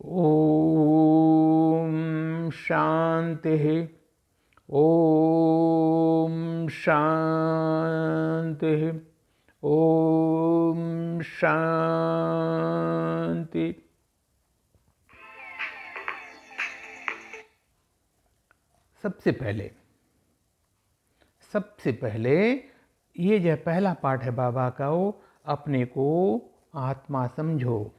ओम शांति। ओम शांति। ओम शांति। सबसे पहले ये जो पहला पाठ है बाबा का, वो अपने को आत्मा समझो।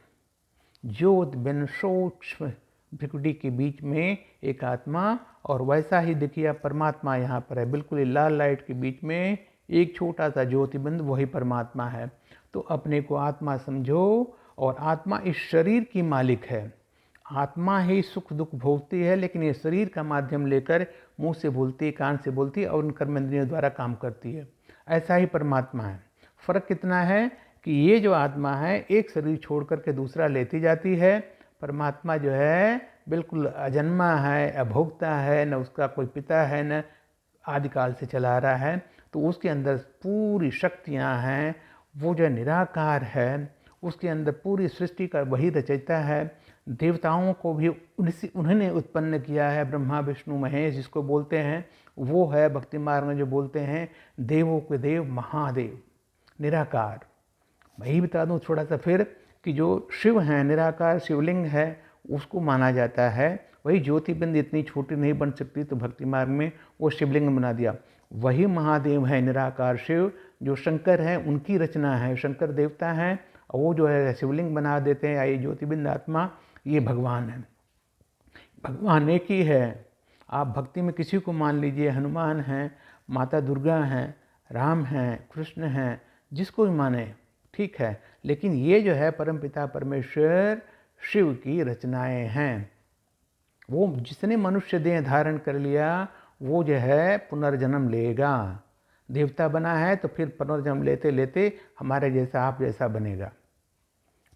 ज्योत बिन सूक्ष्म भ्रिकुटी के बीच में एक आत्मा, और वैसा ही देखिए परमात्मा यहाँ पर है, बिल्कुल लाल लाइट के बीच में एक छोटा सा ज्योतिबिंद, वही परमात्मा है। तो अपने को आत्मा समझो, और आत्मा इस शरीर की मालिक है। आत्मा ही सुख दुख भोगती है, लेकिन ये शरीर का माध्यम लेकर मुंह से बोलती है, कान से बोलती है, और उन कर्मेंद्रियों द्वारा काम करती है। ऐसा ही परमात्मा है। फर्क कितना है कि ये जो आत्मा है एक शरीर छोड़ करके दूसरा लेती जाती है। परमात्मा जो है बिल्कुल अजन्मा है, अभोक्ता है, न उसका कोई पिता है, न आदिकाल से चला रहा है। तो उसके अंदर पूरी शक्तियाँ हैं। वो जो निराकार है, उसके अंदर पूरी सृष्टि का वही रचयिता है। देवताओं को भी उन्होंने उत्पन्न किया है, ब्रह्मा विष्णु महेश जिसको बोलते हैं, वो है भक्ति मार्ग में जो बोलते हैं देवों के देव महादेव, निराकार। मैं ही बता दूं थोड़ा सा फिर कि जो शिव हैं, निराकार शिवलिंग है, उसको माना जाता है। वही ज्योतिबिंद इतनी छोटी नहीं बन सकती, तो भक्ति मार्ग में वो शिवलिंग बना दिया। वही महादेव है निराकार शिव, जो शंकर हैं उनकी रचना है, शंकर देवता हैं, और वो जो है शिवलिंग बना देते हैं। ये ज्योतिबिंद आत्मा, ये भगवान है। भगवान एक ही है। आप भक्ति में किसी को मान लीजिए, हनुमान हैं, माता दुर्गा हैं, राम हैं, कृष्ण हैं, जिसको भी माने ठीक है, लेकिन ये जो है परमपिता परमेश्वर शिव की रचनाएं हैं। वो जिसने मनुष्य देह धारण कर लिया, वो जो है पुनर्जन्म लेगा। देवता बना है तो फिर पुनर्जन्म लेते लेते हमारे जैसा, आप जैसा बनेगा।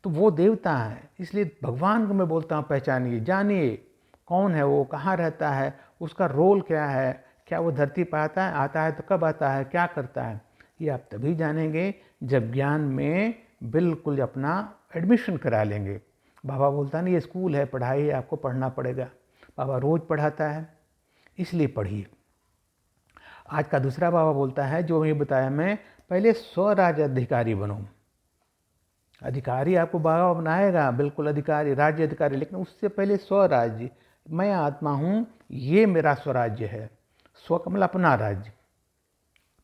तो वो देवता है। इसलिए भगवान को मैं बोलता हूँ पहचानिए, जानिए कौन है वो, कहाँ रहता है, उसका रोल क्या है, क्या वो धरती पर आता है तो कब आता है, क्या करता है। ये आप तभी जानेंगे जब ज्ञान में बिल्कुल अपना एडमिशन करा लेंगे। बाबा बोलता नहीं ये स्कूल है, पढ़ाई है, आपको पढ़ना पड़ेगा। बाबा रोज़ पढ़ाता है, इसलिए पढ़िए। आज का दूसरा बाबा बोलता है, जो ये बताया मैं, पहले स्वराज अधिकारी बनो। अधिकारी आपको बाबा बनाएगा, बिल्कुल अधिकारी, राज्य अधिकारी, लेकिन उससे पहले स्वराज्य। मैं आत्मा हूँ, ये मेरा स्वराज्य है। स्व कमल अपना राज्य।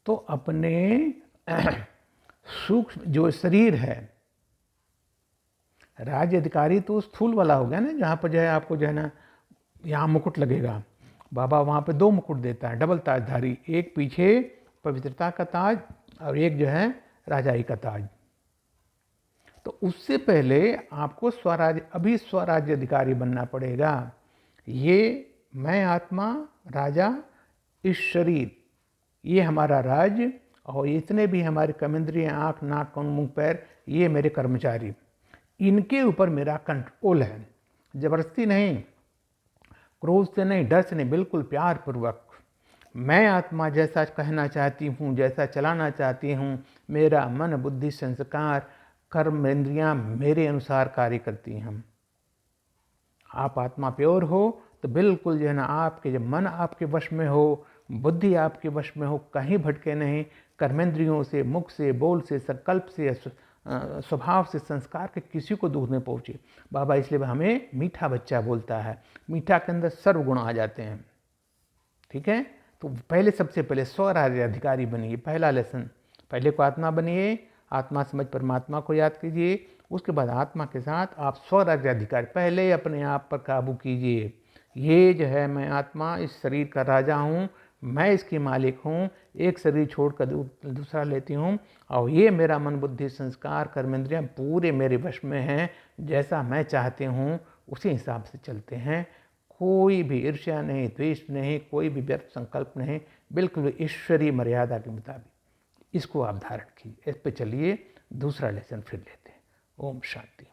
तो अपने सूक्ष्म जो शरीर है, राज्य अधिकारी तो स्थूल वाला हो गया ना, जहाँ पर जो है आपको जो है ना यहाँ मुकुट लगेगा। बाबा वहाँ पे 2 मुकुट देता है, डबल ताजधारी, एक पीछे पवित्रता का ताज और एक जो है राजाई का ताज। तो उससे पहले आपको अभी स्वराज्य अधिकारी बनना पड़ेगा। ये मैं आत्मा, राजा, इस शरीर, ये हमारा राज्य, और इतने भी हमारे कर्मेंद्रिय, आँख नाक कान मुंह पैर, ये मेरे कर्मचारी, इनके ऊपर मेरा कंट्रोल है। जबरदस्ती नहीं, क्रोध से नहीं, डर से नहीं, बिल्कुल प्यार पूर्वक। मैं आत्मा जैसा कहना चाहती हूँ, जैसा चलाना चाहती हूँ, मेरा मन बुद्धि संस्कार कर्म इंद्रियाँ मेरे अनुसार कार्य करती हैं। आप आत्मा प्योर हो तो बिल्कुल जो है ना, आपके जब मन आपके वश में हो, बुद्धि आपके वश में हो, कहीं भटके नहीं, कर्मेंद्रियों से, मुख से, बोल से, संकल्प से, स्वभाव से, संस्कार के किसी को दुख नहीं पहुँचे। बाबा इसलिए हमें मीठा बच्चा बोलता है। मीठा के अंदर सर्व गुण आ जाते हैं। ठीक है, तो पहले सबसे पहले स्वराज्य अधिकारी बनिए, पहला लेसन। पहले को आत्मा बनिए, आत्मा समझ परमात्मा को याद कीजिए। उसके बाद आत्मा के साथ आप स्वराज्य अधिकारी, पहले अपने आप पर काबू कीजिए। ये जो है मैं आत्मा इस शरीर का राजा हूँ, मैं इसकी मालिक हूँ, एक शरीर छोड़कर दूसरा लेती हूँ, और ये मेरा मन बुद्धि संस्कार कर्मेंद्रियाँ पूरे मेरे वश में हैं। जैसा मैं चाहती हूँ उसी हिसाब से चलते हैं। कोई भी ईर्ष्या नहीं, द्वेष नहीं, कोई भी व्यर्थ संकल्प नहीं, बिल्कुल ईश्वरीय मर्यादा के मुताबिक। इसको आप धारण कीजिए, इस पे चलिए। दूसरा लेसन फिर लेते हैं। ओम शांति।